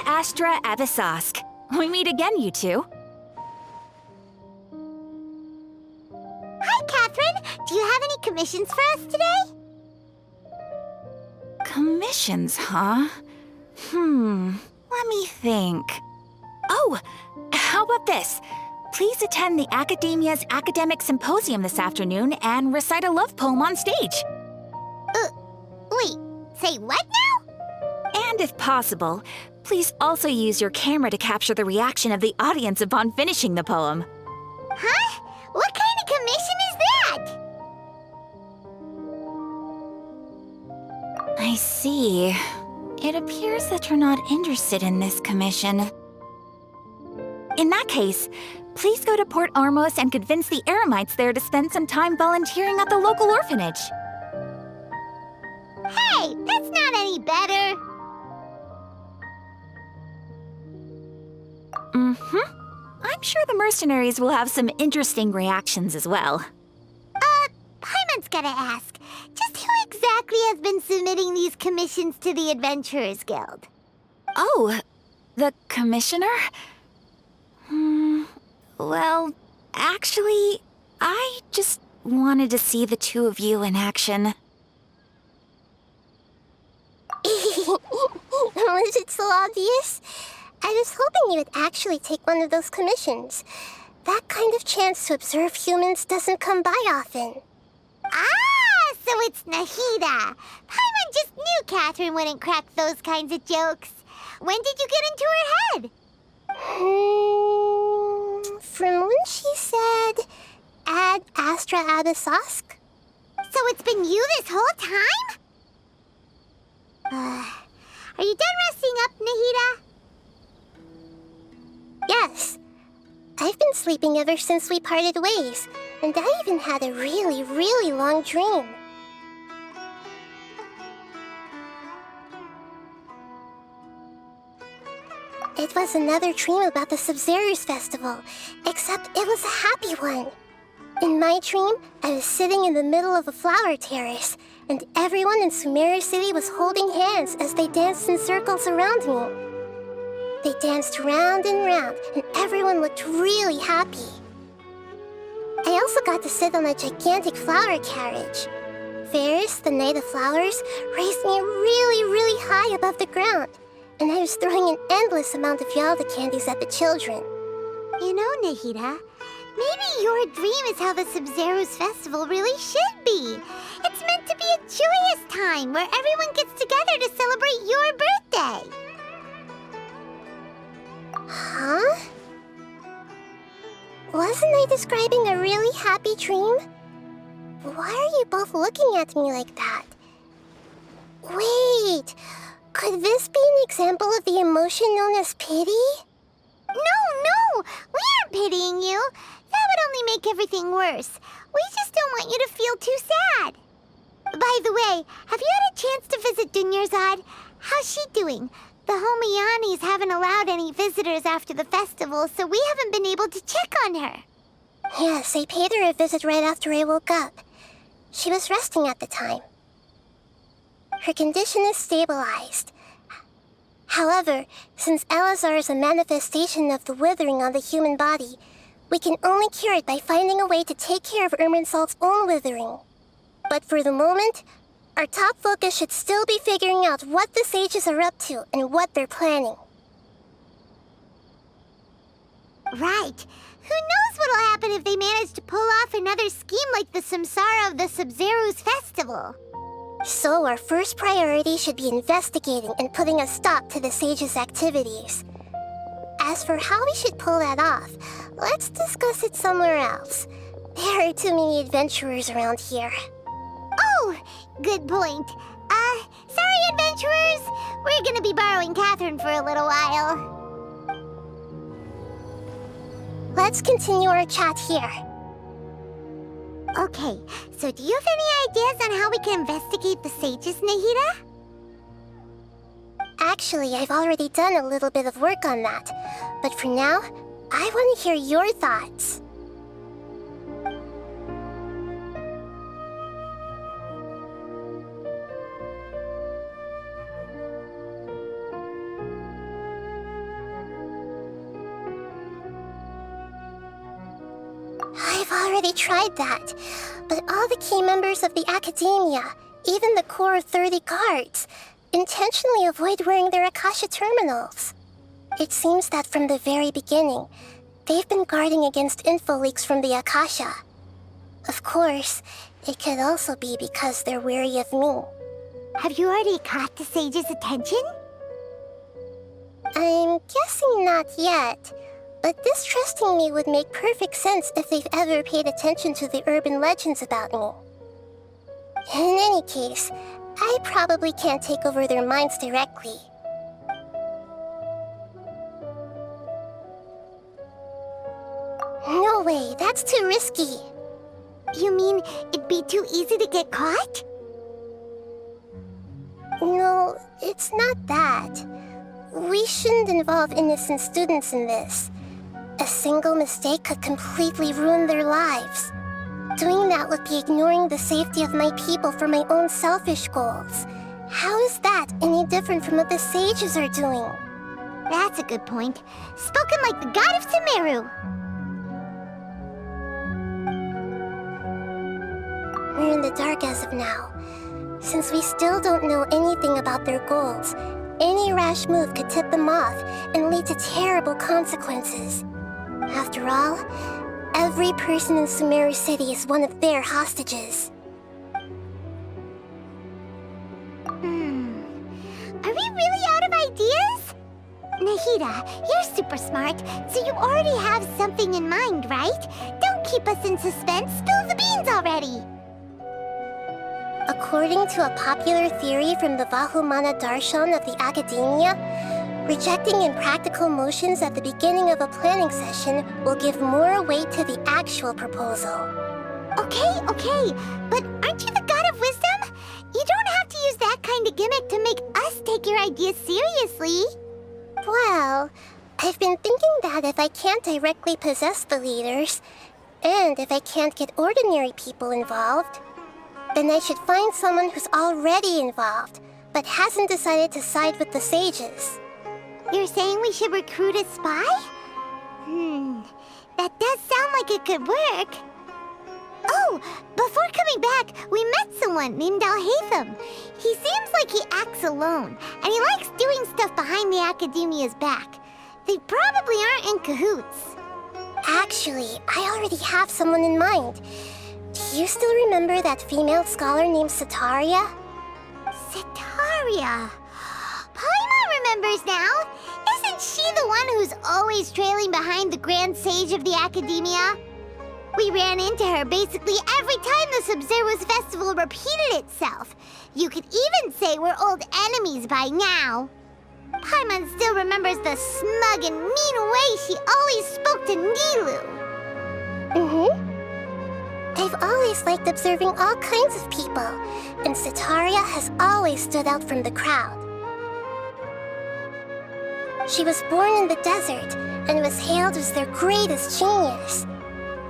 Astra Abyssosque. We meet again, you two. Hi, Catherine. Do you have any commissions for us today? Commissions, huh? Let me think. Oh, how about this? Please attend the Academia's Academic Symposium this afternoon and recite a love poem on stage. Wait, say what now? And if possible, please also use your camera to capture the reaction of the audience upon finishing the poem. Huh? What kind of commission is that? I see. It appears that you're not interested in this commission. In that case, please go to Port Ormos and convince the Eremites there to spend some time volunteering at the local orphanage. Hey, that's not any better. I'm sure the mercenaries will have some interesting reactions as well. Paimon's gotta ask, just who exactly has been submitting these commissions to the Adventurers Guild? Oh, the commissioner? Well, actually, I just wanted to see the two of you in action. Was it so obvious? I was hoping you would actually take one of those commissions. That kind of chance to observe humans doesn't come by often. Ah, so it's Nahida. Paimon just knew Catherine wouldn't crack those kinds of jokes. When did you get into her head? From when she said, Ad Astra Abyssosque? So it's been you this whole time? Are you done resting up, Nahida? Yes. I've been sleeping ever since we parted ways, and I even had a really, really long dream. It was another dream about the Sub-Zero's festival, except it was a happy one. In my dream, I was sitting in the middle of a flower terrace, and everyone in Sumeru City was holding hands as they danced in circles around me. They danced round and round, and everyone looked really happy. I also got to sit on a gigantic flower carriage. Ferris, the Knight of Flowers, raised me really, really high above the ground, and I was throwing an endless amount of Yalda candies at the children. You know, Nahida, maybe your dream is how the Sub-Zero's festival really should be. It's meant to be a joyous time where everyone gets together to celebrate your birthday. Huh? Wasn't I describing a really happy dream? Why are you both looking at me like that? Wait, could this be an example of the emotion known as pity? No, we aren't pitying you. That would only make everything worse. We just don't want you to feel too sad. By the way, have you had a chance to visit Dunyarzad? How's she doing? The Homianis haven't allowed any visitors after the festival, so we haven't been able to check on her. Yes, I paid her a visit right after I woke up. She was resting at the time. Her condition is stabilized. However, since Elazar is a manifestation of the withering on the human body, we can only cure it by finding a way to take care of Irminsul's own withering. But for the moment, our top focus should still be figuring out what the sages are up to and what they're planning. Right. Who knows what'll happen if they manage to pull off another scheme like the Samsara of the Sub-Zero's festival? So our first priority should be investigating and putting a stop to the sages' activities. As for how we should pull that off, let's discuss it somewhere else. There are too many adventurers around here. Oh, good point. Sorry, adventurers. We're gonna be borrowing Catherine for a little while. Let's continue our chat here. Okay, so do you have any ideas on how we can investigate the sages, Nahida? Actually, I've already done a little bit of work on that. But for now, I want to hear your thoughts. I've already tried that, but all the key members of the Academia, even the core 30 guards, intentionally avoid wearing their Akasha terminals. It seems that from the very beginning, they've been guarding against info leaks from the Akasha. Of course, it could also be because they're wary of me. Have you already caught the sage's attention? I'm guessing not yet, but distrusting me would make perfect sense if they've ever paid attention to the urban legends about me. In any case, I probably can't take over their minds directly. No way, that's too risky. You mean it'd be too easy to get caught? No, it's not that. We shouldn't involve innocent students in this. A single mistake could completely ruin their lives. Doing that would be ignoring the safety of my people for my own selfish goals. How is that any different from what the sages are doing? That's a good point. Spoken like the god of Sumeru. We're in the dark as of now. Since we still don't know anything about their goals, any rash move could tip them off and lead to terrible consequences. After all, every person in Sumeru City is one of their hostages. Are we really out of ideas? Nahida, you're super smart, so you already have something in mind, right? Don't keep us in suspense. Spill the beans already. According to a popular theory from the Vahumana Darshan of the Academia, rejecting impractical motions at the beginning of a planning session will give more weight to the actual proposal. Okay, but aren't you the god of wisdom? You don't have to use that kind of gimmick to make us take your ideas seriously. Well, I've been thinking that if I can't directly possess the leaders, and if I can't get ordinary people involved, then I should find someone who's already involved, but hasn't decided to side with the sages. You're saying we should recruit a spy? That does sound like it could work. Oh, before coming back, we met someone named Alhaitham. He seems like he acts alone, and he likes doing stuff behind the Academia's back. They probably aren't in cahoots. Actually, I already have someone in mind. Do you still remember that female scholar named Setaria? Setaria. Paimon remembers now. Isn't she the one who's always trailing behind the Grand Sage of the Academia? We ran into her basically every time the Sub-Zero's festival repeated itself. You could even say we're old enemies by now. Paimon still remembers the smug and mean way she always spoke to Nilou. I've always liked observing all kinds of people, and Setaria has always stood out from the crowd. She was born in the desert and was hailed as their greatest genius.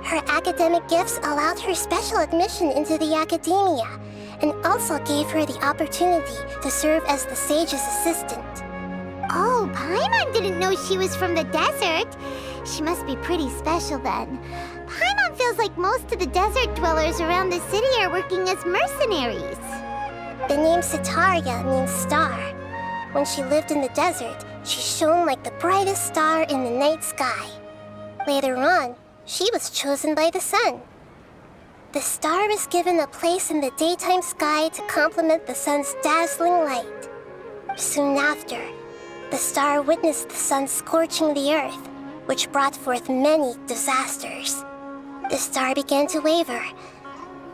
Her academic gifts allowed her special admission into the Academia, and also gave her the opportunity to serve as the sage's assistant. Oh, Paimon didn't know she was from the desert. She must be pretty special then. Paimon feels like most of the desert dwellers around the city are working as mercenaries. The name Setaria means star. When she lived in the desert, she shone like the brightest star in the night sky. Later on, she was chosen by the sun. The star was given a place in the daytime sky to complement the sun's dazzling light. Soon after, the star witnessed the sun scorching the earth, which brought forth many disasters. The star began to waver.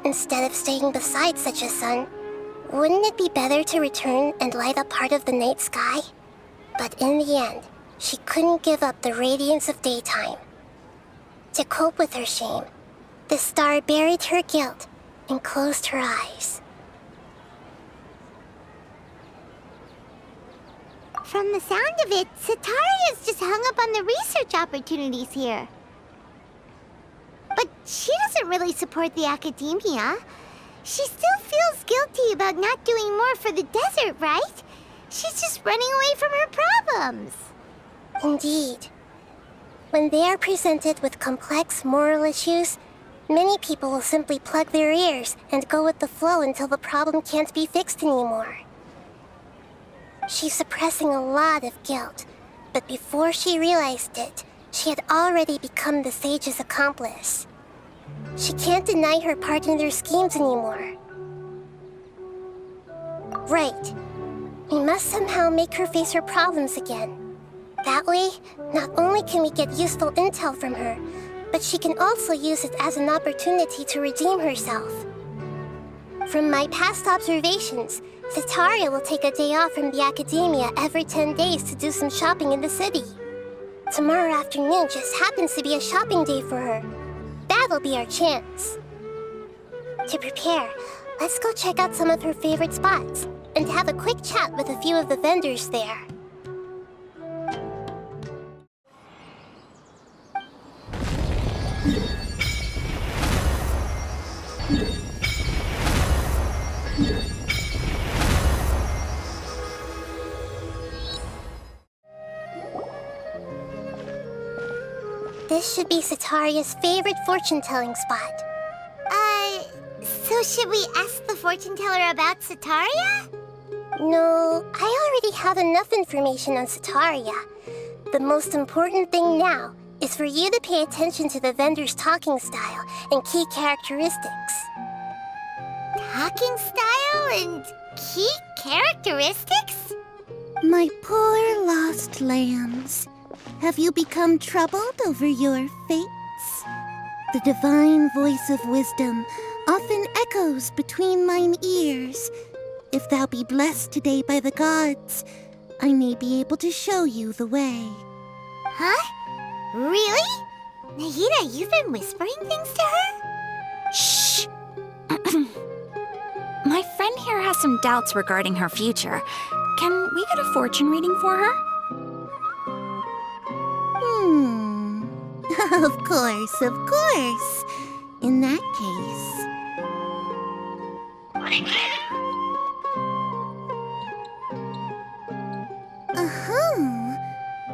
Instead of staying beside such a sun, wouldn't it be better to return and light up part of the night sky? But in the end, she couldn't give up the radiance of daytime. To cope with her shame, the star buried her guilt and closed her eyes. From the sound of it, Setaria's just hung up on the research opportunities here. But she doesn't really support the Academia. She still feels guilty about not doing more for the desert, right? She's just running away from her problems. Indeed. When they are presented with complex moral issues, many people will simply plug their ears and go with the flow until the problem can't be fixed anymore. She's suppressing a lot of guilt, but before she realized it, she had already become the sage's accomplice. She can't deny her part in their schemes anymore. Right. We must somehow make her face her problems again. That way, not only can we get useful intel from her, but she can also use it as an opportunity to redeem herself. From my past observations, Setaria will take a day off from the academia every 10 days to do some shopping in the city. Tomorrow afternoon just happens to be a shopping day for her. That'll be our chance. To prepare, let's go check out some of her favorite spots and have a quick chat with a few of the vendors there. This should be Setaria's favorite fortune-telling spot. So should we ask the fortune teller about Setaria? No, I already have enough information on Setaria. The most important thing now is for you to pay attention to the vendor's talking style and key characteristics. Talking style and key characteristics? My poor lost lambs, have you become troubled over your fates? The divine voice of wisdom often echoes between mine ears. If thou be blessed today by the gods, I may be able to show you the way. Huh? Really? Nahida, you've been whispering things to her? Shh! My friend here has some doubts regarding her future. Can we get a fortune reading for her? Of course, of course. In that case...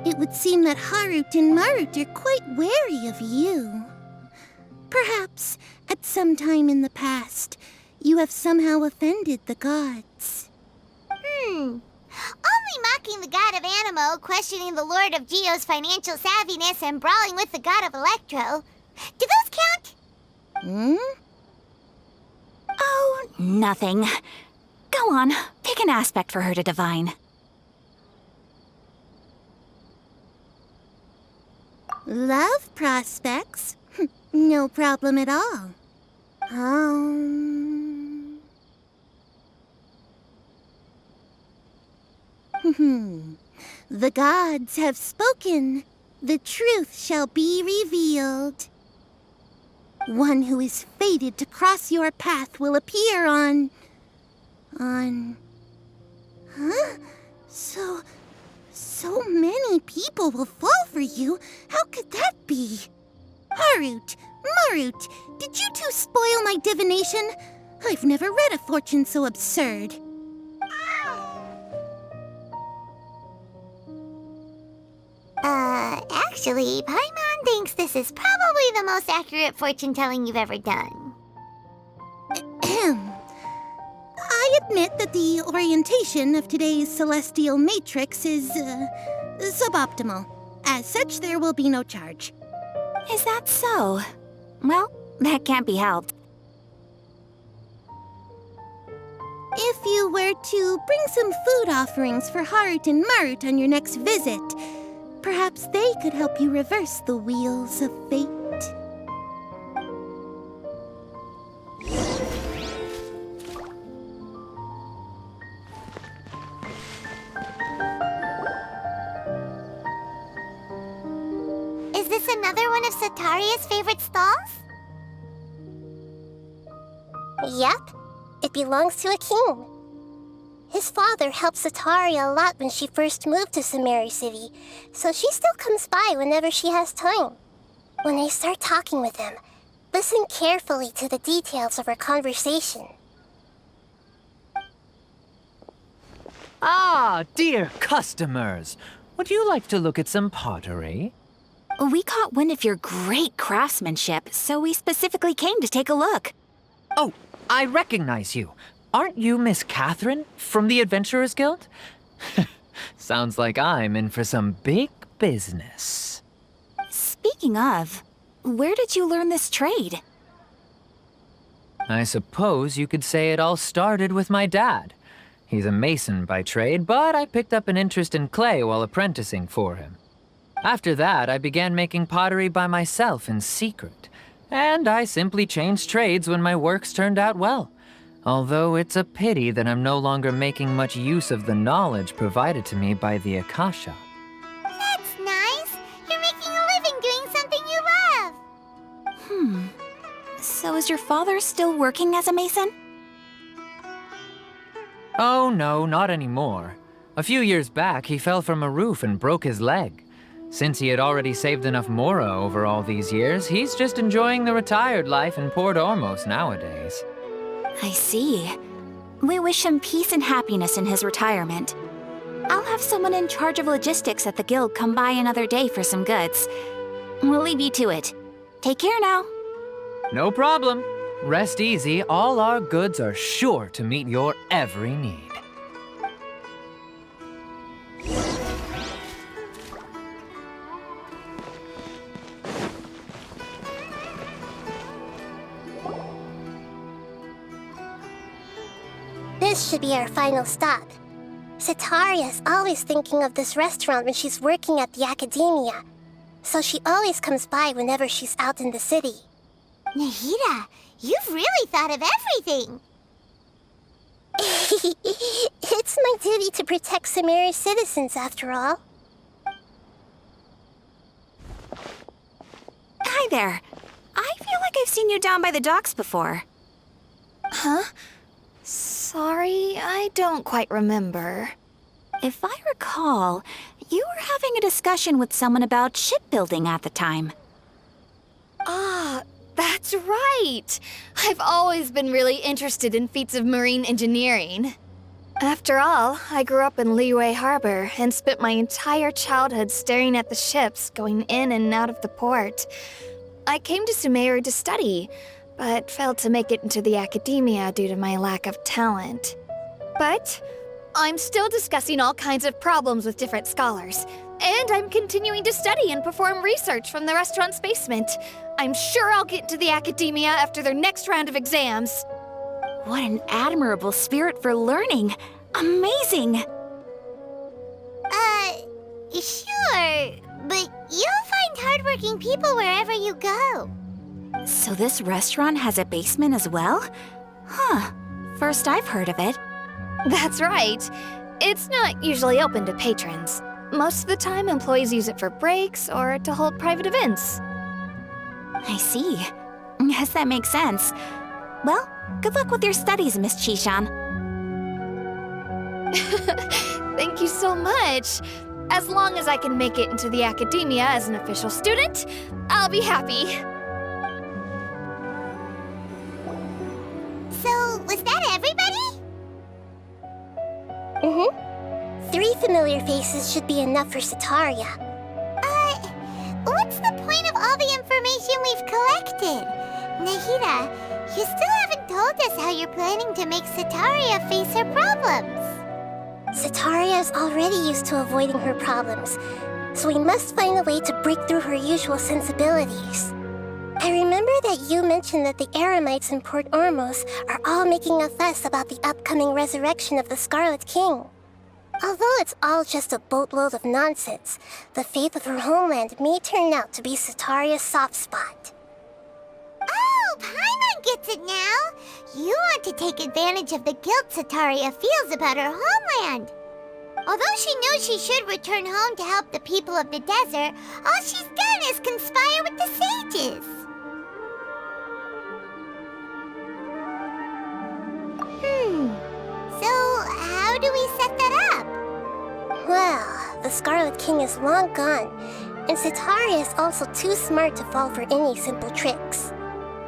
It would seem that Harut and Marut are quite wary of you. Perhaps, at some time in the past, you have somehow offended the gods. Only mocking the god of Animo, questioning the lord of Geo's financial savviness, and brawling with the god of Electro. Do those count? Oh, nothing. Go on, pick an aspect for her to divine. Love prospects? No problem at all. The gods have spoken. The truth shall be revealed. One who is fated to cross your path will appear on... Huh? So many people will fall for you. How could that be? Harut, Marut, did you two spoil my divination? I've never read a fortune so absurd. Actually, Paimon thinks this is probably the most accurate fortune-telling you've ever done. I admit that the orientation of today's celestial matrix is, suboptimal. As such, there will be no charge. Is that so? Well, that can't be helped. If you were to bring some food offerings for Harut and Marut on your next visit, perhaps they could help you reverse the wheels of fate. Is this another one of Setaria's favorite stalls? Yep, it belongs to a king. His father helped Setaria a lot when she first moved to Sumeru City, so she still comes by whenever she has time. When I start talking with him, listen carefully to the details of our conversation. Ah, dear customers! Would you like to look at some pottery? We caught wind of your great craftsmanship, so we specifically came to take a look. Oh, I recognize you. Aren't you Miss Catherine from the Adventurers Guild? Sounds like I'm in for some big business. Speaking of, where did you learn this trade? I suppose you could say it all started with my dad. He's a mason by trade, but I picked up an interest in clay while apprenticing for him. After that, I began making pottery by myself in secret, and I simply changed trades when my works turned out well. Although it's a pity that I'm no longer making much use of the knowledge provided to me by the Akasha. That's nice. You're making a living doing something you love. So is your father still working as a mason? Oh no, not anymore. A few years back, he fell from a roof and broke his leg. Since he had already saved enough mora over all these years, he's just enjoying the retired life in Port Ormos nowadays. I see. We wish him peace and happiness in his retirement. I'll have someone in charge of logistics at the guild come by another day for some goods. We'll leave you to it. Take care now. No problem. Rest easy, all our goods are sure to meet your every need. This should be our final stop. Setaria is always thinking of this restaurant when she's working at the academia, so she always comes by whenever she's out in the city. Nahida, you've really thought of everything. It's my duty to protect Sumeru's citizens, after all. Hi there. I feel like I've seen you down by the docks before. Huh? Sorry, I don't quite remember. If I recall, you were having a discussion with someone about shipbuilding at the time. Ah, that's right! I've always been really interested in feats of marine engineering. After all, I grew up in Liyue Harbor and spent my entire childhood staring at the ships going in and out of the port. I came to Sumeru to study, but failed to make it into the academia due to my lack of talent. But I'm still discussing all kinds of problems with different scholars, and I'm continuing to study and perform research from the restaurant's basement. I'm sure I'll get into the academia after their next round of exams. What an admirable spirit for learning! Amazing! Sure, but you'll find hardworking people wherever you go. So this restaurant has a basement as well? Huh. First I've heard of it. That's right. It's not usually open to patrons. Most of the time, employees use it for breaks or to hold private events. I see. Guess that makes sense. Well, good luck with your studies, Miss Chishan. Thank you so much. As long as I can make it into the academia as an official student, I'll be happy. So, was that everybody? 3 familiar faces should be enough for Setaria. What's the point of all the information we've collected? Nahida, you still haven't told us how you're planning to make Setaria face her problems. Setaria is already used to avoiding her problems, so we must find a way to break through her usual sensibilities. I remember that you mentioned that the Eremites in Port Ormos are all making a fuss about the upcoming resurrection of the Scarlet King. Although it's all just a boatload of nonsense, the faith of her homeland may turn out to be Setaria's soft spot. Oh, Paimon gets it now! You want to take advantage of the guilt Setaria feels about her homeland. Although she knows she should return home to help the people of the desert, all she's done is conspire with the sages. So how do we set that up? Well, the Scarlet King is long gone, and Setaria is also too smart to fall for any simple tricks.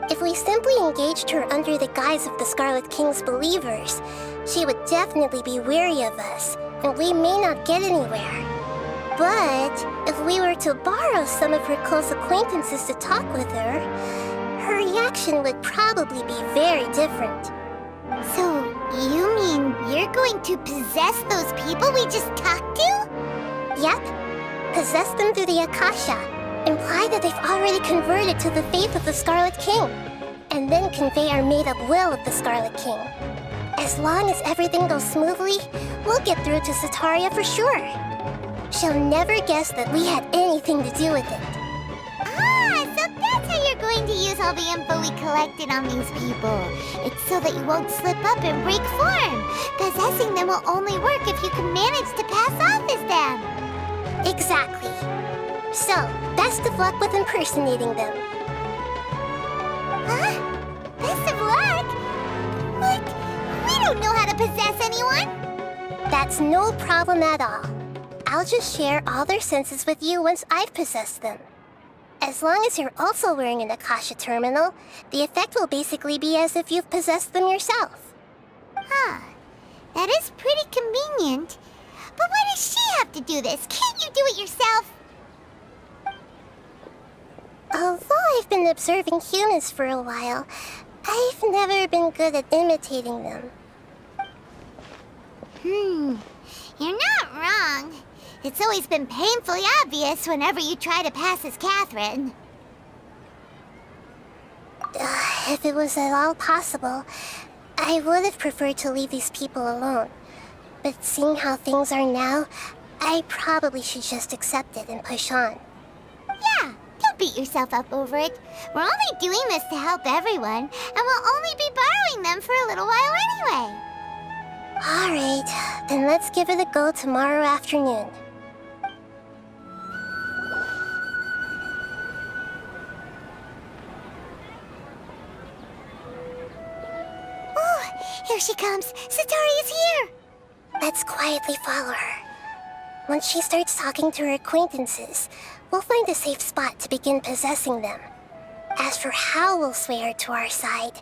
If we simply engaged her under the guise of the Scarlet King's believers, she would definitely be wary of us, and we may not get anywhere. But if we were to borrow some of her close acquaintances to talk with her, her reaction would probably be very different. So, you mean you're going to possess those people we just talked to? Yep. Possess them through the Akasha. Imply that they've already converted to the faith of the Scarlet King. And then convey our made-up will of the Scarlet King. As long as everything goes smoothly, we'll get through to Sataria for sure. She'll never guess that we had anything to do with it. Ah, so that's how you're going to use all the info we collected on these people. It's so that you won't slip up and break form. Possessing them will only work if you can manage to pass off as them. Exactly. So, best of luck with impersonating them. Huh? Best of luck? But we don't know how to possess anyone. That's no problem at all. I'll just share all their senses with you once I've possessed them. As long as you're also wearing an Akasha terminal, the effect will basically be as if you've possessed them yourself. Huh. That is pretty convenient. But why does she have to do this? Can't you do it yourself? Although I've been observing humans for a while, I've never been good at imitating them. You're not wrong. It's always been painfully obvious whenever you try to pass as Catherine. If it was at all possible, I would have preferred to leave these people alone. But seeing how things are now, I probably should just accept it and push on. Yeah, don't beat yourself up over it. We're only doing this to help everyone, and we'll only be borrowing them for a little while anyway. Alright, then let's give it a go tomorrow afternoon. Oh, here she comes. Satari is here. Let's quietly follow her. Once she starts talking to her acquaintances, we'll find a safe spot to begin possessing them. As for how we'll sway her to our side,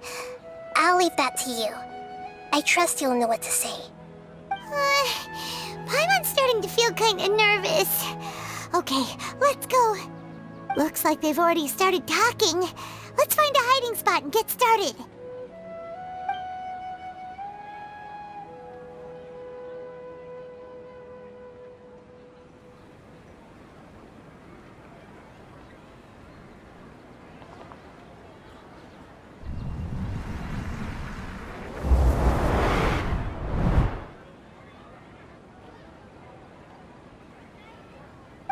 I'll leave that to you. I trust you'll know what to say. Paimon's starting to feel kind of nervous. Okay, let's go. Looks like they've already started talking. Let's find a hiding spot and get started.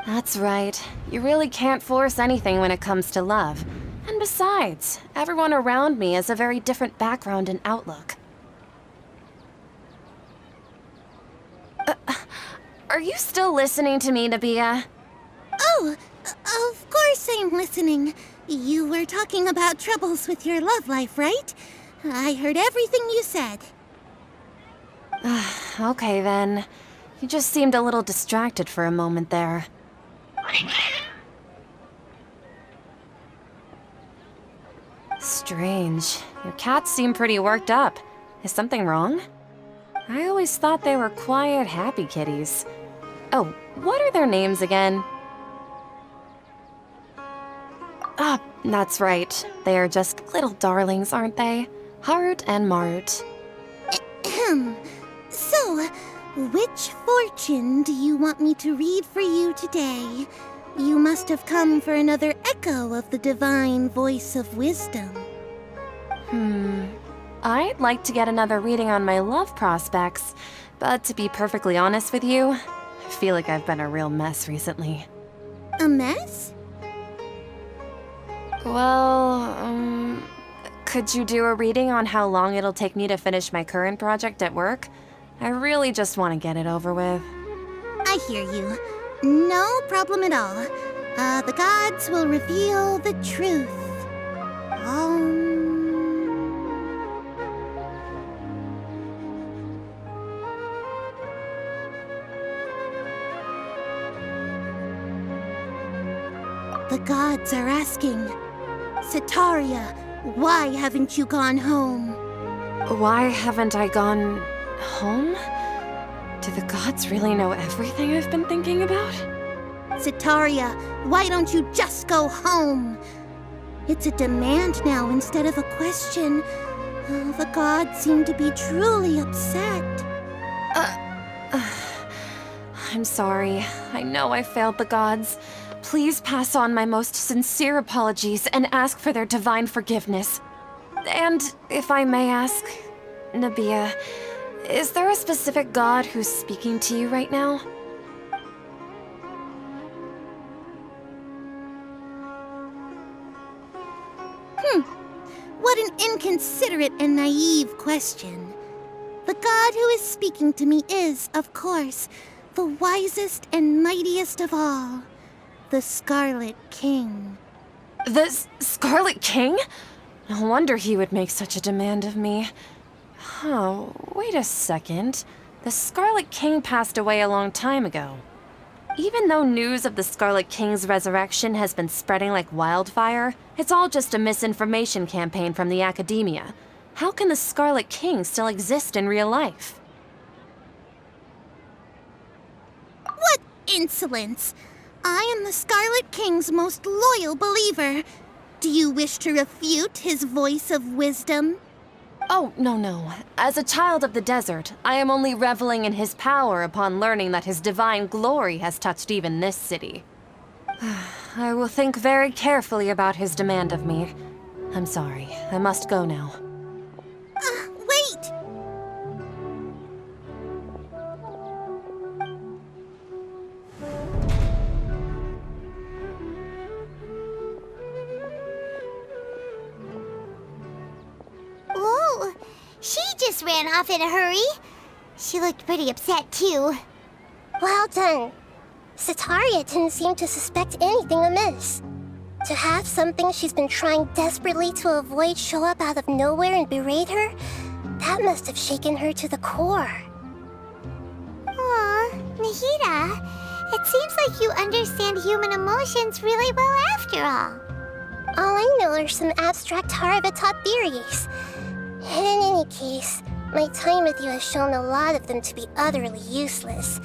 That's right. You really can't force anything when it comes to love. And besides, everyone around me has a very different background and outlook. Are you still listening to me, Nabia? Oh, of course I'm listening. You were talking about troubles with your love life, right? I heard everything you said. Okay then. You just seemed a little distracted for a moment there. Strange. Your cats seem pretty worked up. Is something wrong? I always thought they were quiet, happy kitties. Oh, what are their names again? Ah, that's right. They are just little darlings, aren't they? Hart and Mart. So, which fortune do you want me to read for you today? You must have come for another echo of the divine voice of wisdom. I'd like to get another reading on my love prospects, but to be perfectly honest with you, I feel like I've been a real mess recently. A mess? Well, could you do a reading on how long it'll take me to finish my current project at work? I really just want to get it over with. I hear you. No problem at all. The gods will reveal the truth. The gods are asking, Sataria, why haven't you gone home? Why haven't I gone home? Do the gods really know everything I've been thinking about? Sitaria, why don't you just go home? It's a demand now instead of a question. Oh, the gods seem to be truly upset. I'm sorry. I know I failed the gods. Please pass on my most sincere apologies and ask for their divine forgiveness. And if I may ask, Nabia, is there a specific god who's speaking to you right now? What an inconsiderate and naive question. The god who is speaking to me is, of course, the wisest and mightiest of all, the Scarlet King. The Scarlet King? No wonder he would make such a demand of me. Oh, wait a second. The Scarlet King passed away a long time ago. Even though news of the Scarlet King's resurrection has been spreading like wildfire, it's all just a misinformation campaign from the academia. How can the Scarlet King still exist in real life? What insolence! I am the Scarlet King's most loyal believer. Do you wish to refute his voice of wisdom? Oh, no. As a child of the desert, I am only reveling in his power upon learning that his divine glory has touched even this city. I will think very carefully about his demand of me. I'm sorry. I must go now. Wait! Whoa! She just ran off in a hurry. She looked pretty upset, too. Well done. Sitaria didn't seem to suspect anything amiss. To have something she's been trying desperately to avoid show up out of nowhere and berate her, that must have shaken her to the core. Aw, Nahida, it seems like you understand human emotions really well after all. All I know are some abstract Harava-taught theories. And in any case, my time with you has shown a lot of them to be utterly useless.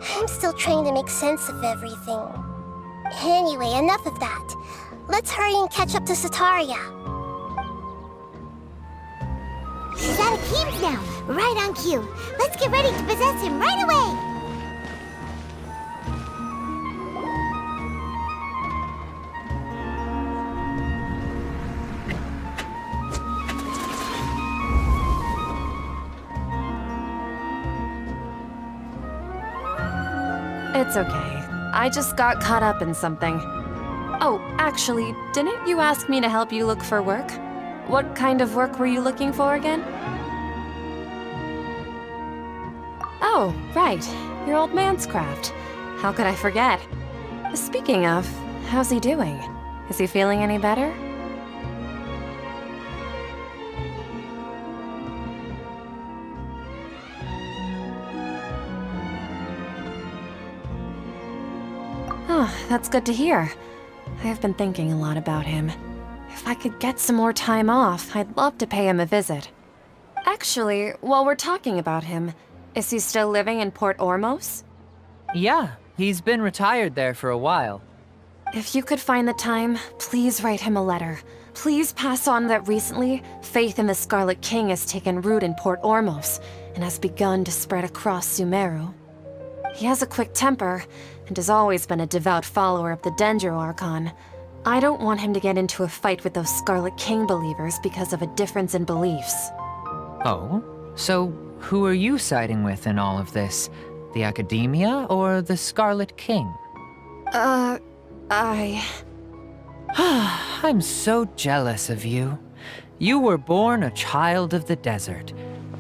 I'm still trying to make sense of everything. Anyway, enough of that. Let's hurry and catch up to Sitaria. She's out of Keem's now, right on cue. Let's get ready to possess him right away! It's okay. I just got caught up in something. Oh, actually, didn't you ask me to help you look for work? What kind of work were you looking for again? Oh, right. Your old man's craft. How could I forget? Speaking of, how's he doing? Is he feeling any better? Oh, that's good to hear. I have been thinking a lot about him. If I could get some more time off, I'd love to pay him a visit. Actually, while we're talking about him, is he still living in Port Ormos? Yeah, he's been retired there for a while. If you could find the time, please write him a letter. Please pass on that recently, faith in the Scarlet King has taken root in Port Ormos and has begun to spread across Sumeru. He has a quick temper and has always been a devout follower of the Dendro Archon. I don't want him to get into a fight with those Scarlet King believers because of a difference in beliefs. Oh? So who are you siding with in all of this? The Academia or the Scarlet King? I'm so jealous of you. You were born a child of the desert.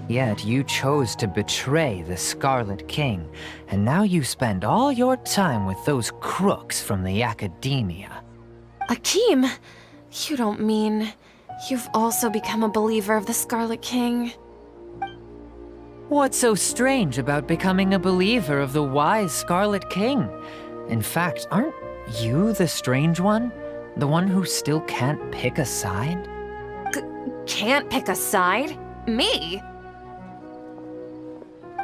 Yet you chose to betray the Scarlet King, and now you spend all your time with those crooks from the Academia. Akeem, you don't mean you've also become a believer of the Scarlet King? What's so strange about becoming a believer of the wise Scarlet King? In fact, aren't you the strange one? The one who still can't pick a side? Can't pick a side? Me?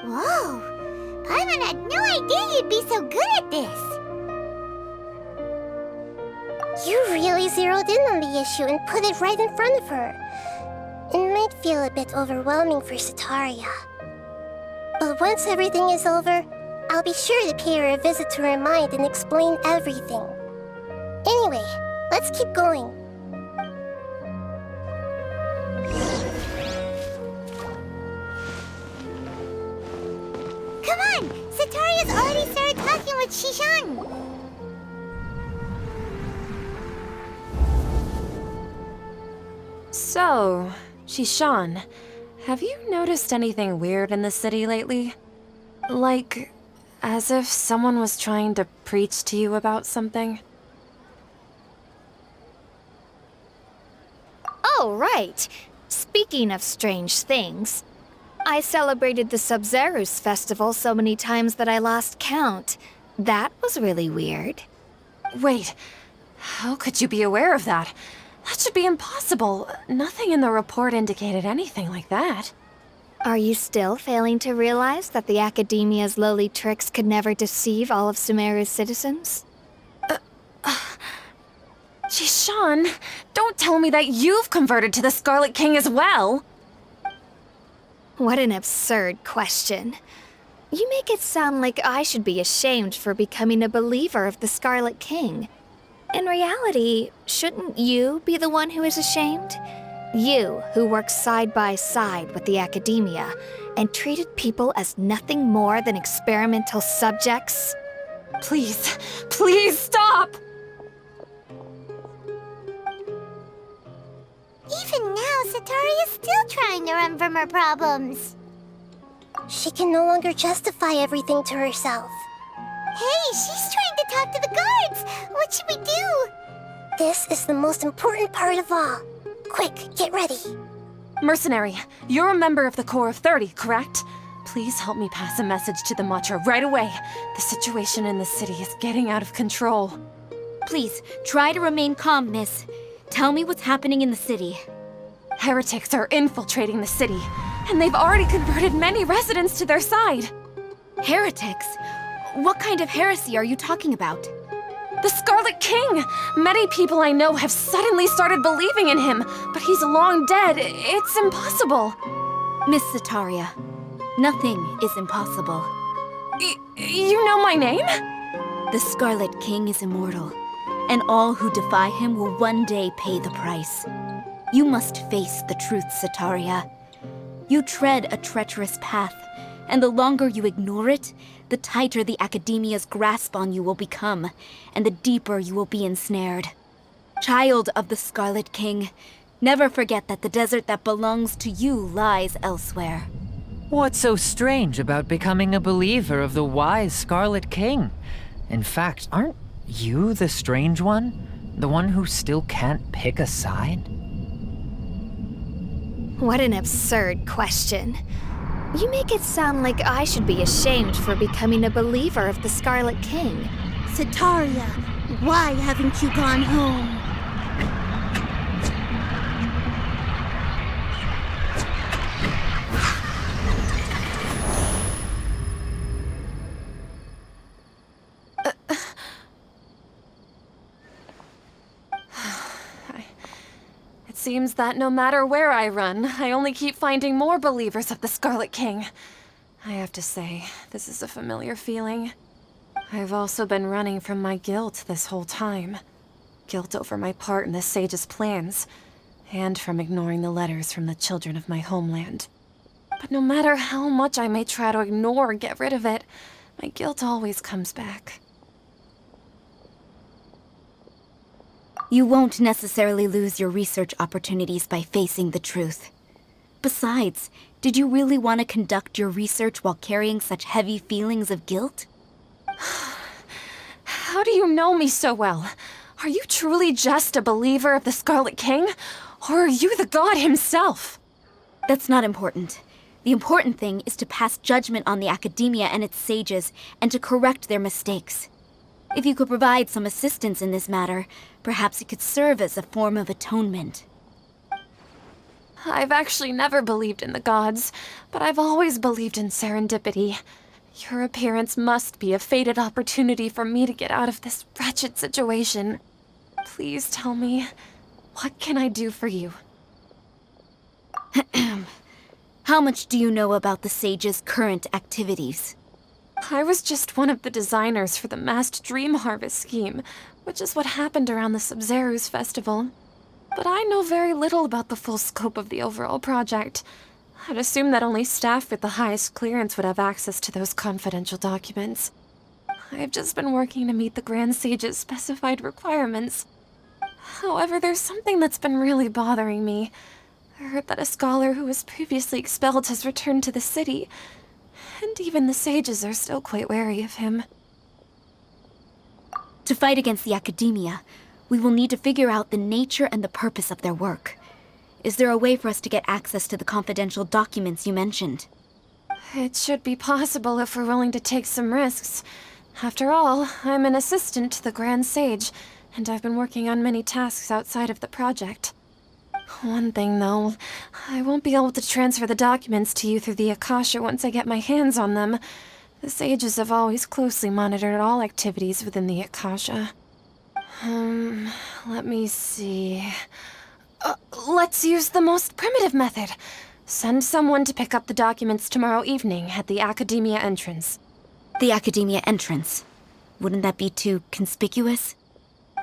Whoa! Paimon had no idea you'd be so good at this! You really zeroed in on the issue and put it right in front of her. It might feel a bit overwhelming for Setaria. But once everything is over, I'll be sure to pay her a visit to her mind and explain everything. Anyway, let's keep going. Come on! Setaria's already started talking with Shishan! So, Shishan, have you noticed anything weird in the city lately? Like, as if someone was trying to preach to you about something? Oh, right. Speaking of strange things, I celebrated the Sub-Zerus festival so many times that I lost count. That was really weird. Wait, how could you be aware of that? That should be impossible. Nothing in the report indicated anything like that. Are you still failing to realize that the Academia's lowly tricks could never deceive all of Sumeru's citizens? Shishan, don't tell me that you've converted to the Scarlet King as well! What an absurd question. You make it sound like I should be ashamed for becoming a believer of the Scarlet King. In reality, shouldn't you be the one who is ashamed? You, who worked side by side with the Academia and treated people as nothing more than experimental subjects? Please, please stop! Even now, Setaria's still trying to run from her problems. She can no longer justify everything to herself. Hey, she's trying to talk to the guards! What should we do? This is the most important part of all. Quick, get ready. Mercenary, you're a member of the Corps of 30, correct? Please help me pass a message to the Matcha right away. The situation in the city is getting out of control. Please, try to remain calm, miss. Tell me what's happening in the city. Heretics are infiltrating the city, and they've already converted many residents to their side. Heretics? What kind of heresy are you talking about? The Scarlet King! Many people I know have suddenly started believing in him, but he's long dead. It's impossible. Miss Setaria, nothing is impossible. You know my name? The Scarlet King is immortal, and all who defy him will one day pay the price. You must face the truth, Setaria. You tread a treacherous path, and the longer you ignore it, the tighter the Academia's grasp on you will become, and the deeper you will be ensnared. Child of the Scarlet King, never forget that the desert that belongs to you lies elsewhere. What's so strange about becoming a believer of the wise Scarlet King? In fact, aren't you the strange one? The one who still can't pick a side? What an absurd question. You make it sound like I should be ashamed for becoming a believer of the Scarlet King. Setaria, why haven't you gone home? It seems that no matter where I run, I only keep finding more believers of the Scarlet King. I have to say, this is a familiar feeling. I've also been running from my guilt this whole time. Guilt over my part in the Sage's plans, and from ignoring the letters from the children of my homeland. But no matter how much I may try to ignore or get rid of it, my guilt always comes back. You won't necessarily lose your research opportunities by facing the truth. Besides, did you really want to conduct your research while carrying such heavy feelings of guilt? How do you know me so well? Are you truly just a believer of the Scarlet King? Or are you the god himself? That's not important. The important thing is to pass judgment on the Academia and its sages, and to correct their mistakes. If you could provide some assistance in this matter, perhaps it could serve as a form of atonement. I've actually never believed in the gods, but I've always believed in serendipity. Your appearance must be a fated opportunity for me to get out of this wretched situation. Please tell me, what can I do for you? How much do you know about the Sage's current activities? I was just one of the designers for the massed dream harvest scheme, which is what happened around the Sumeru's festival. But I know very little about the full scope of the overall project. I'd assume that only staff with the highest clearance would have access to those confidential documents. I've just been working to meet the Grand Sage's specified requirements. However, there's something that's been really bothering me. I heard that a scholar who was previously expelled has returned to the city, and even the sages are still quite wary of him. To fight against the academia, we will need to figure out the nature and the purpose of their work. Is there a way for us to get access to the confidential documents you mentioned? It should be possible if we're willing to take some risks. After all, I'm an assistant to the Grand Sage, and I've been working on many tasks outside of the project. One thing, though, I won't be able to transfer the documents to you through the Akasha once I get my hands on them. The sages have always closely monitored all activities within the Akasha. Let me see. Let's use the most primitive method. Send someone to pick up the documents tomorrow evening at the Academia entrance. The Academia entrance. Wouldn't that be too conspicuous?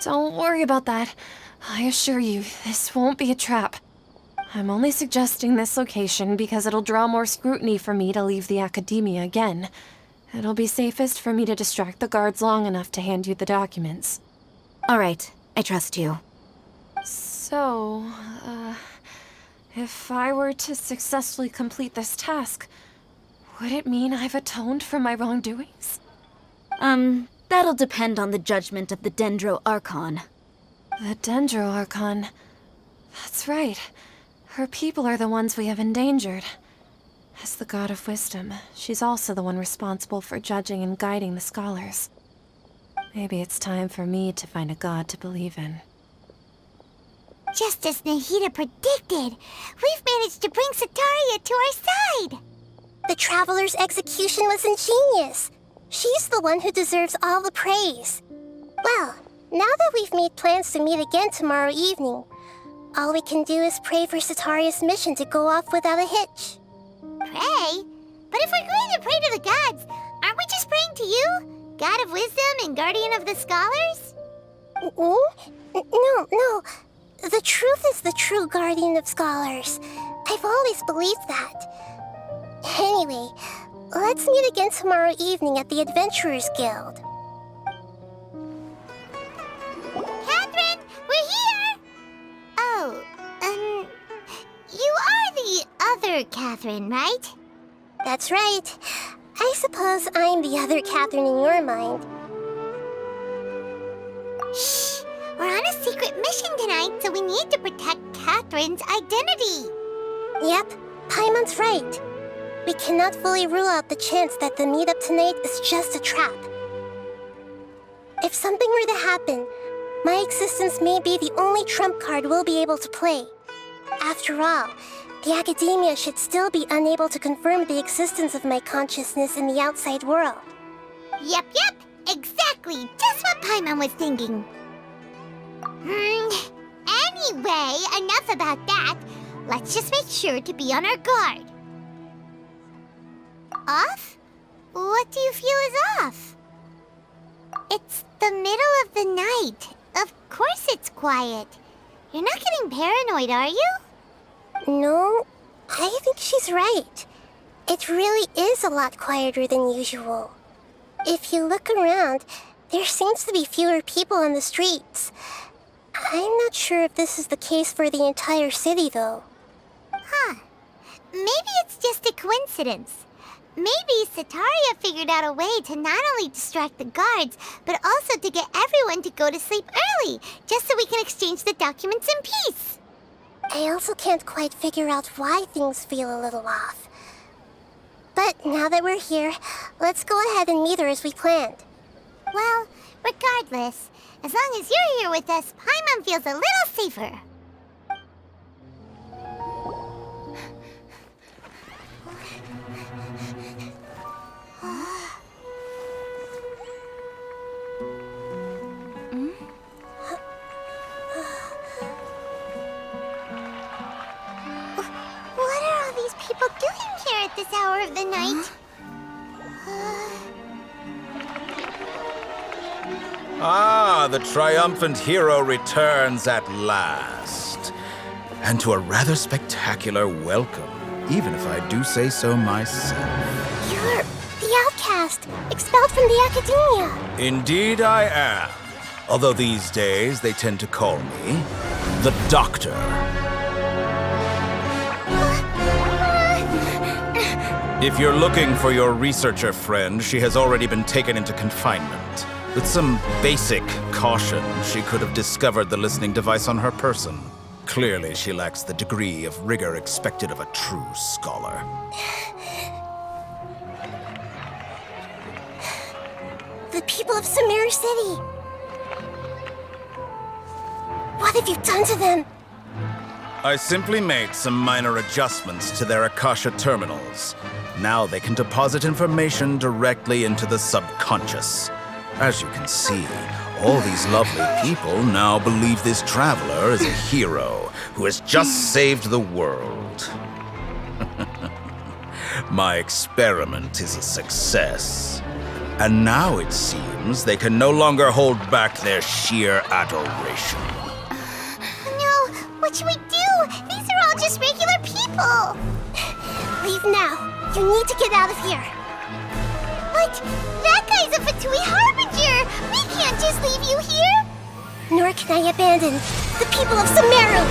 Don't worry about that. I assure you, this won't be a trap. I'm only suggesting this location because it'll draw more scrutiny for me to leave the Academia again. It'll be safest for me to distract the guards long enough to hand you the documents. All right, I trust you. So, if I were to successfully complete this task, would it mean I've atoned for my wrongdoings? That'll depend on the judgment of the Dendro Archon. The Dendro Archon. That's right. Her people are the ones we have endangered. As the god of wisdom, she's also the one responsible for judging and guiding the scholars. Maybe it's time for me to find a god to believe in. Just as Nahida predicted, we've managed to bring Sataria to our side! The Traveler's execution was ingenious. She's the one who deserves all the praise. Well, now that we've made plans to meet again tomorrow evening, all we can do is pray for Sataria's mission to go off without a hitch. Pray? But if we're going to pray to the gods, aren't we just praying to you? God of wisdom and guardian of the scholars? No. The truth is the true guardian of scholars. I've always believed that. Anyway, let's meet again tomorrow evening at the Adventurers Guild. Catherine, we're here! Oh, you are the other Catherine, right? That's right. I suppose I'm the other Catherine in your mind. Shh! We're on a secret mission tonight, so we need to protect Catherine's identity. Yep, Paimon's right. We cannot fully rule out the chance that the meetup tonight is just a trap. If something were to happen, my existence may be the only trump card we'll be able to play. After all, the Academia should still be unable to confirm the existence of my consciousness in the outside world. Yep, exactly, just what Paimon was thinking. Anyway, enough about that. Let's just make sure to be on our guard. Off? What do you feel is off? It's the middle of the night. Of course it's quiet. You're not getting paranoid, are you? No, I think she's right. It really is a lot quieter than usual. If you look around, there seems to be fewer people on the streets. I'm not sure if this is the case for the entire city, though. Huh. Maybe it's just a coincidence. Maybe Sataria figured out a way to not only distract the guards, but also to get everyone to go to sleep early, just so we can exchange the documents in peace. I also can't quite figure out why things feel a little off. But now that we're here, let's go ahead and meet her as we planned. Well, regardless, as long as you're here with us, Paimon feels a little safer. people doing here at this hour of the night? Ah, the triumphant hero returns at last. And to a rather spectacular welcome, even if I do say so myself. You're the outcast, expelled from the academia. Indeed I am. Although these days they tend to call me the Doctor. If you're looking for your researcher friend, she has already been taken into confinement. With some basic caution, she could have discovered the listening device on her person. Clearly, she lacks the degree of rigor expected of a true scholar. The people of Sumeru City. What have you done to them? I simply made some minor adjustments to their Akasha terminals. Now they can deposit information directly into the subconscious. As you can see, all these lovely people now believe this traveler is a hero who has just saved the world. My experiment is a success. And now it seems they can no longer hold back their sheer adoration. No, what should we do? These are all just regular people. Leave now. You need to get out of here. But that guy's a Fatui Harbinger. We can't just leave you here. Nor can I abandon the people of Sumeru.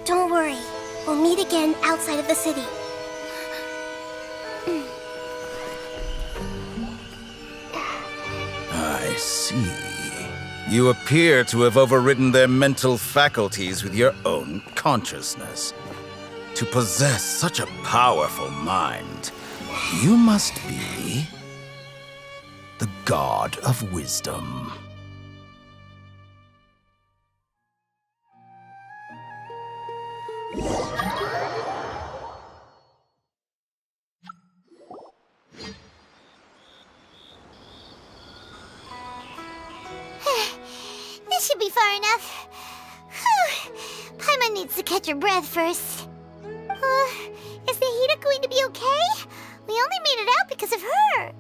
Don't worry. We'll meet again outside of the city. I see. You appear to have overridden their mental faculties with your own consciousness. To possess such a powerful mind, you must be the god of wisdom. This should be far enough. Whew. Paimon needs to catch her breath first. Is Nahida going to be okay? We only made it out because of her.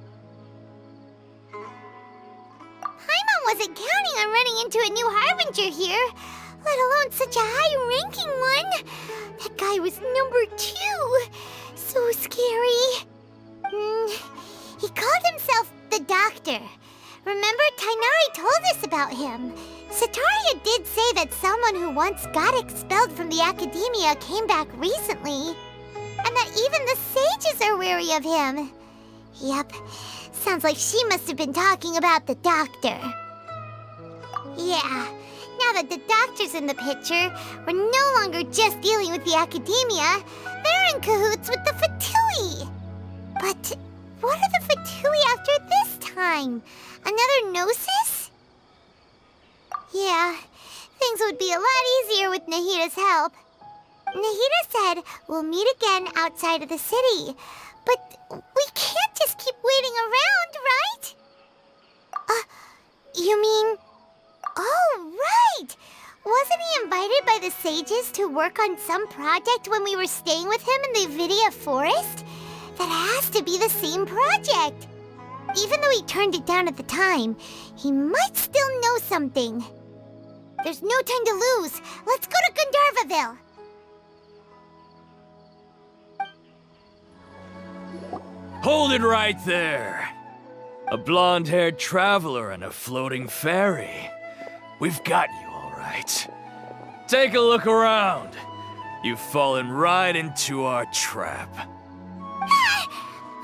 Paimon wasn't counting on running into a new Harbinger here, let alone such a high-ranking one. That guy was number 2. So scary. He called himself the Doctor. Remember, Tainari told us about him. Sataria did say that someone who once got expelled from the academia came back recently. And that even the sages are wary of him. Yep, sounds like she must have been talking about the Doctor. Yeah, now that the Doctor's in the picture, we're no longer just dealing with the academia. They're in cahoots with the Fatui. But what are the Fatui after this time? Another Gnosis? Yeah, things would be a lot easier with Nahida's help. Nahida said we'll meet again outside of the city. But we can't just keep waiting around, right? You mean... Oh, right! Wasn't he invited by the sages to work on some project when we were staying with him in the Vidia forest? That has to be the same project. Even though he turned it down at the time, he might still know something. There's no time to lose. Let's go to Gandharvaville. Hold it right there. A blonde-haired traveler and a floating fairy. We've got you, all right. Take a look around. You've fallen right into our trap.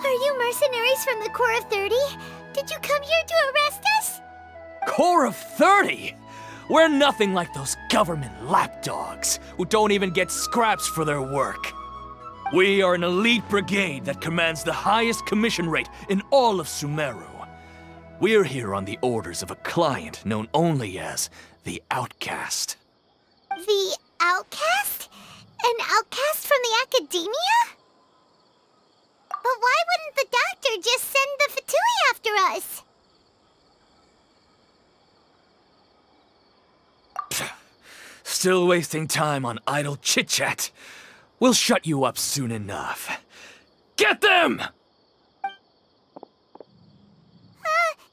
Are you mercenaries from the Corps of 30? Did you come here to arrest us? Corps of 30? We're nothing like those government lapdogs who don't even get scraps for their work. We are an elite brigade that commands the highest commission rate in all of Sumeru. We're here on the orders of a client known only as the Outcast. The Outcast? An outcast from the academia? why wouldn't the doctor just send the Fatui after us? Still wasting time on idle chit-chat. We'll shut you up soon enough. Get them!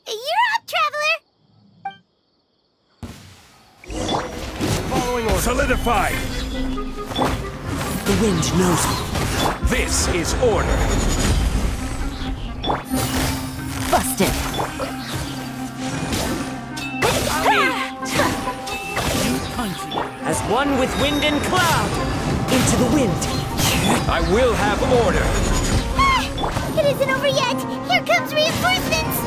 You're up, Traveler! Following order. Solidify! The wind knows me. This is order. Busted. As one with wind and cloud. Into the wind. I will have order. It isn't over yet! Here comes reinforcements!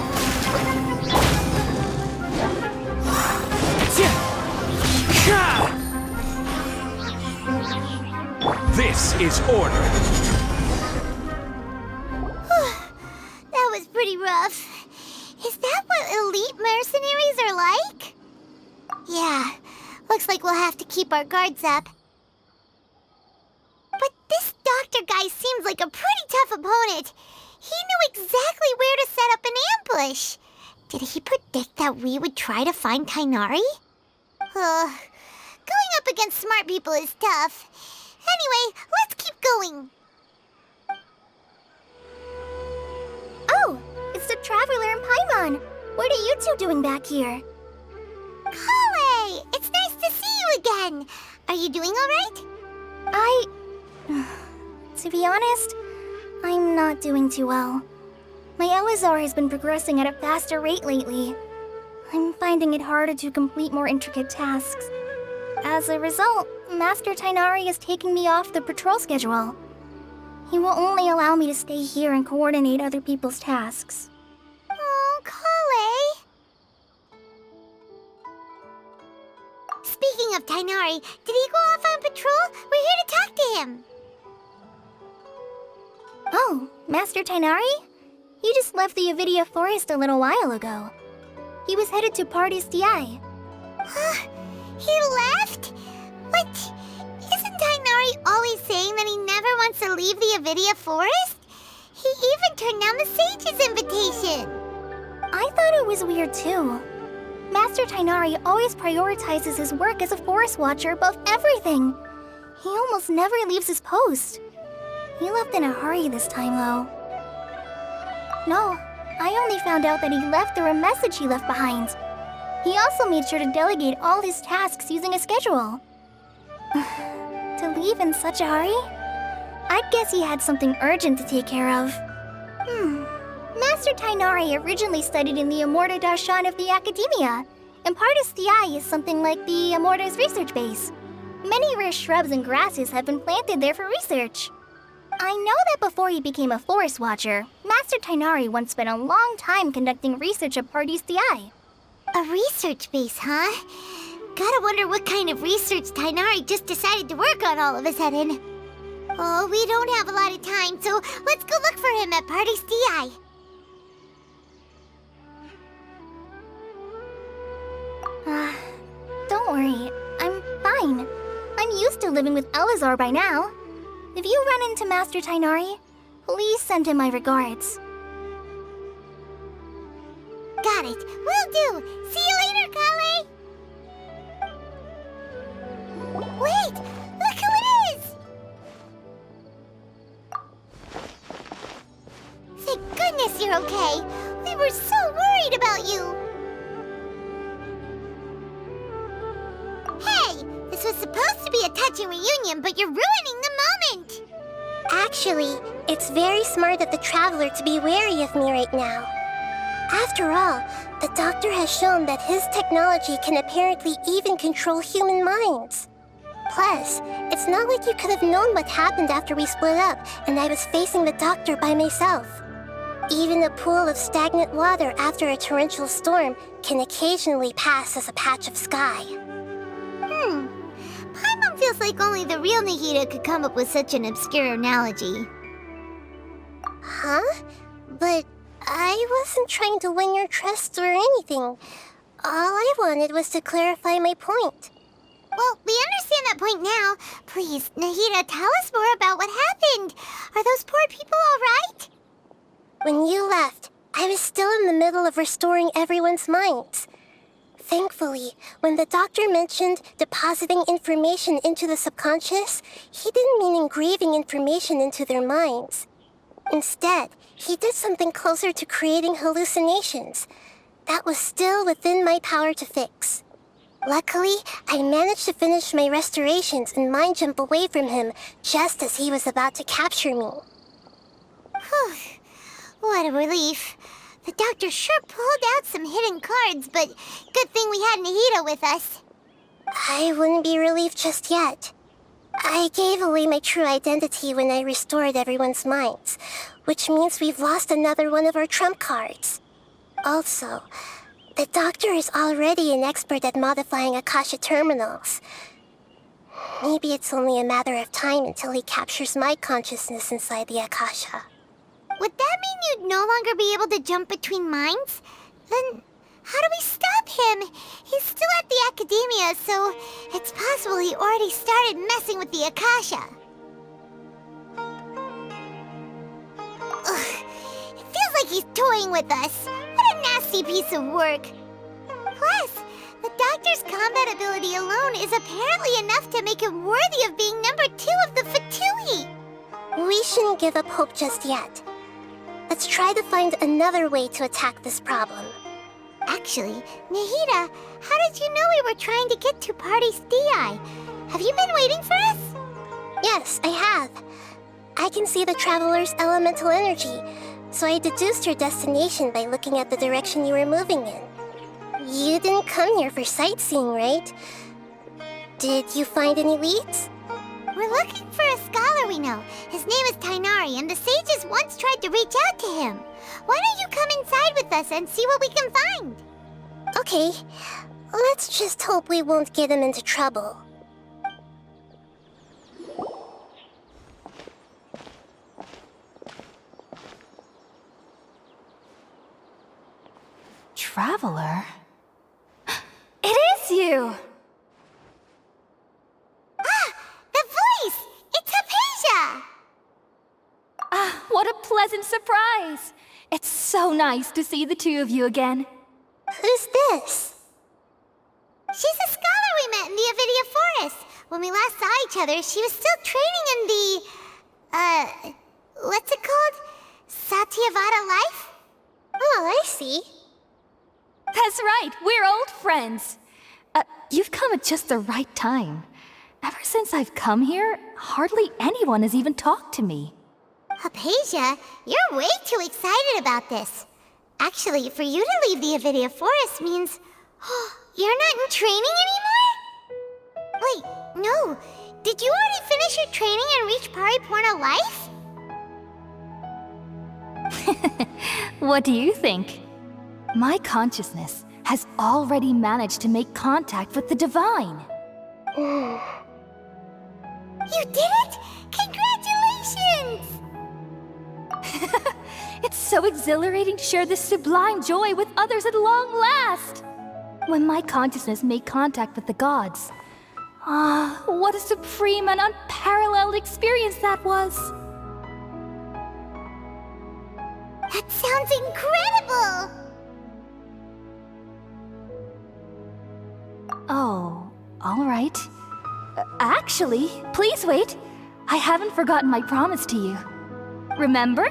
This is order. That was pretty rough. Is that what elite mercenaries are like? Yeah, looks like we'll have to keep our guards up. But this doctor guy seems like a pretty tough opponent. He knew exactly where to set up an ambush. Did he predict that we would try to find Tighnari? Going up against smart people is tough. Anyway, let's keep going. Oh, it's the Traveler and Paimon. What are you two doing back here? Kale, it's nice to see you again. Are you doing all right? To be honest, I'm not doing too well. My Elazar has been progressing at a faster rate lately. I'm finding it harder to complete more intricate tasks. As a result, Master Tighnari is taking me off the patrol schedule. He will only allow me to stay here and coordinate other people's tasks. Oh, Kale. Speaking of Tighnari, did he go off on patrol? We're here to talk to him. Oh, Master Tighnari? He just left the Avidia Forest a little while ago. He was headed to Party's DI. He left? What? Isn't Tighnari always saying that he never wants to leave the Avidia Forest? He even turned down the Sage's invitation. I thought it was weird too. Master Tighnari always prioritizes his work as a forest watcher above everything. He almost never leaves his post. He left in a hurry this time though. No, I only found out that he left through a message he left behind. He also made sure to delegate all his tasks using a schedule. To leave in such a hurry? I'd guess he had something urgent to take care of. Master Tighnari originally studied in the Amorta Darshan of the Academia, and Partis Thai is something like the Amorta's research base. Many rare shrubs and grasses have been planted there for research. I know that before he became a forest watcher, Master Tighnari once spent a long time conducting research at Partis Thai. A research base, huh? Gotta wonder what kind of research Tighnari just decided to work on all of a sudden. Oh, we don't have a lot of time, so let's go look for him at Party's DI. Don't worry, I'm fine. I'm used to living with Elazar by now. If you run into Master Tighnari, please send him my regards. Got it. Will do. See you later, Kale. Wait! Look who it is! Thank goodness you're okay. We were so worried about you. Hey! This was supposed to be a touching reunion, but you're ruining the moment! Actually, it's very smart of the Traveler to be wary of me right now. After all, the Doctor has shown that his technology can apparently even control human minds. Plus, it's not like you could have known what happened after we split up and I was facing the Doctor by myself. Even a pool of stagnant water after a torrential storm can occasionally pass as a patch of sky. Paimon feels like only the real Nahida could come up with such an obscure analogy. Huh? But I wasn't trying to win your trust or anything. All I wanted was to clarify my point. Well, we understand that point now. Please, Nahida, tell us more about what happened. Are those poor people all right? When you left, I was still in the middle of restoring everyone's minds. Thankfully, when the doctor mentioned depositing information into the subconscious, he didn't mean engraving information into their minds. Instead, he did something closer to creating hallucinations. That was still within my power to fix. Luckily, I managed to finish my restorations and mind jump away from him just as he was about to capture me. Whew. What a relief. The doctor sure pulled out some hidden cards, but good thing we had Nahida with us. I wouldn't be relieved just yet. I gave away my true identity when I restored everyone's minds, which means we've lost another one of our trump cards. Also, the doctor is already an expert at modifying Akasha terminals. Maybe it's only a matter of time until he captures my consciousness inside the Akasha. Would that mean you'd no longer be able to jump between minds? Then how do we stop him? He's still at the academia, so it's possible he already started messing with the Akasha. Ugh, it feels like he's toying with us. What a nasty piece of work. Plus, the doctor's combat ability alone is apparently enough to make him worthy of being number 2 of the Fatui. We shouldn't give up hope just yet. Let's try to find another way to attack this problem. Actually, Nahida, how did you know we were trying to get to Party's DI? Have you been waiting for us? Yes, I have. I can see the traveler's elemental energy, so I deduced your destination by looking at the direction you were moving in. You didn't come here for sightseeing, right? Did you find any leads? We're looking for a scholar we know. His name is Tainari, and the sages once tried to reach out to him. Why don't you come inside with us and see what we can find? Okay, let's just hope we won't get him into trouble. Traveler? It is you! The voice! It's Hypatia! Ah, what a pleasant surprise! It's so nice to see the two of you again. Who's this? She's a scholar we met in the Avidia Forest. When we last saw each other, she was still training in the... what's it called? Satyavada life? Oh, I see. That's right, we're old friends. You've come at just the right time. Ever since I've come here, hardly anyone has even talked to me. Hypatia, you're way too excited about this. Actually, for you to leave the Avidia Forest means... you're not in training anymore? Wait, no. Did you already finish your training and reach Paripurna life? What do you think? My consciousness has already managed to make contact with the divine. You did it? Congratulations! It's so exhilarating to share this sublime joy with others at long last! When my consciousness made contact with the gods. Ah, what a supreme and unparalleled experience that was! That sounds incredible! Oh, all right. Actually, please wait. I haven't forgotten my promise to you. Remember?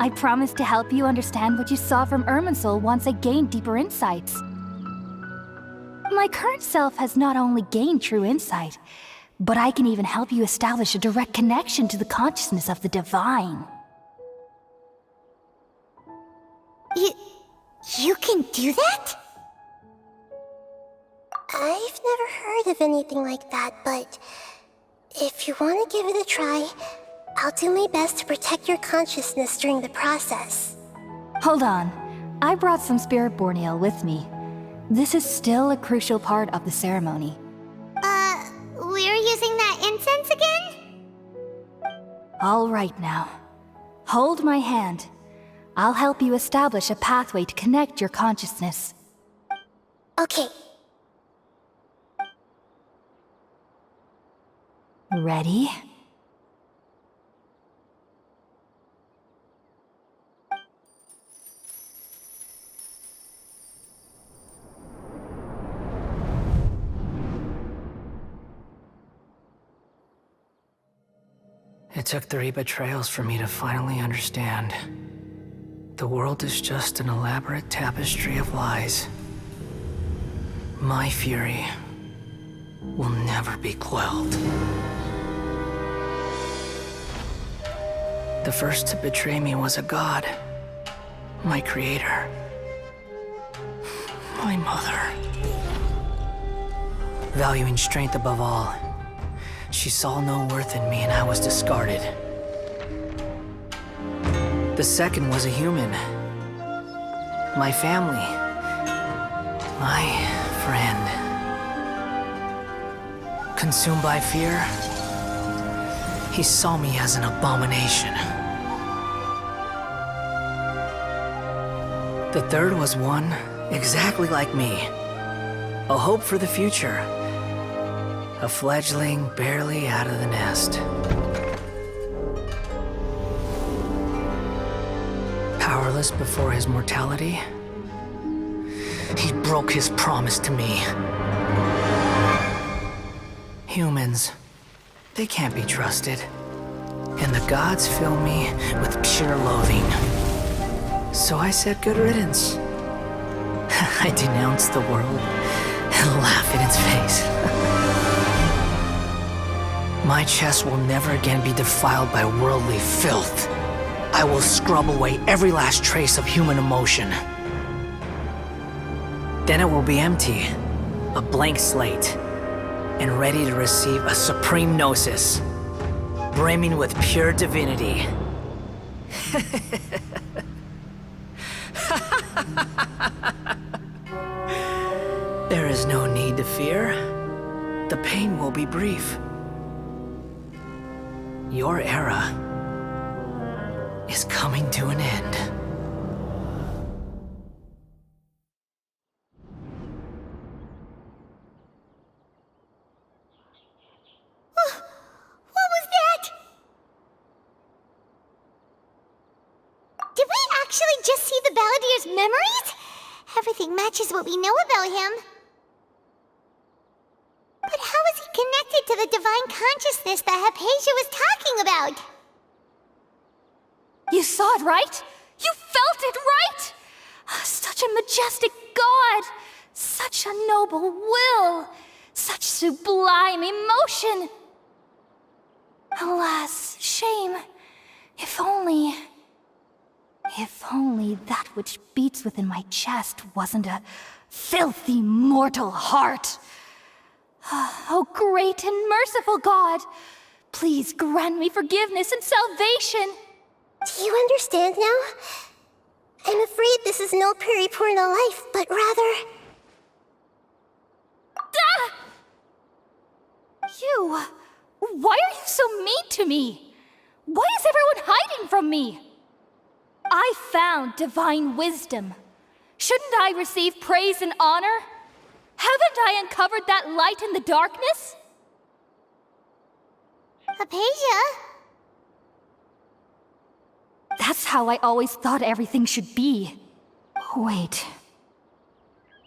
I promised to help you understand what you saw from Irminsul once I gained deeper insights. My current self has not only gained true insight, but I can even help you establish a direct connection to the consciousness of the divine. You can do that? I've never heard of anything like that, but if you want to give it a try, I'll do my best to protect your consciousness during the process. Hold on. I brought some spirit-born ale with me. This is still a crucial part of the ceremony. We're using that incense again? All right now. Hold my hand. I'll help you establish a pathway to connect your consciousness. Okay. Ready? It took 3 betrayals for me to finally understand. The world is just an elaborate tapestry of lies. My fury will never be quelled. The first to betray me was a god. My creator. My mother. Valuing strength above all, she saw no worth in me and I was discarded. The second was a human. My family. My friend. Consumed by fear, he saw me as an abomination. The third was one exactly like me. A hope for the future. A fledgling barely out of the nest. Powerless before his mortality, he broke his promise to me. Humans, they can't be trusted. And the gods fill me with pure loathing. So I said good riddance. I denounced the world and laughed in its face. My chest will never again be defiled by worldly filth. I will scrub away every last trace of human emotion. Then it will be empty, a blank slate, and ready to receive a supreme gnosis, brimming with pure divinity. There is no need to fear. The pain will be brief. Your era is coming to an end. What was that? Did we actually just see the Balladeer's memories? Everything matches what we know about him. But how is he connected to the divine consciousness that Hypatia was talking about? You saw it, right? You felt it, right? Such a majestic god! Such a noble will! Such sublime emotion! Alas, shame. If only that which beats within my chest wasn't a filthy mortal heart. Oh, great and merciful God, please grant me forgiveness and salvation. Do you understand now? I'm afraid this is no Puripurna life, but rather... Ah! You! Why are you so mean to me? Why is everyone hiding from me? I found divine wisdom. Shouldn't I receive praise and honor? Haven't I uncovered that light in the darkness? Hypatia? That's how I always thought everything should be. Wait.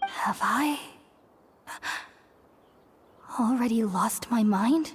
Have I already lost my mind?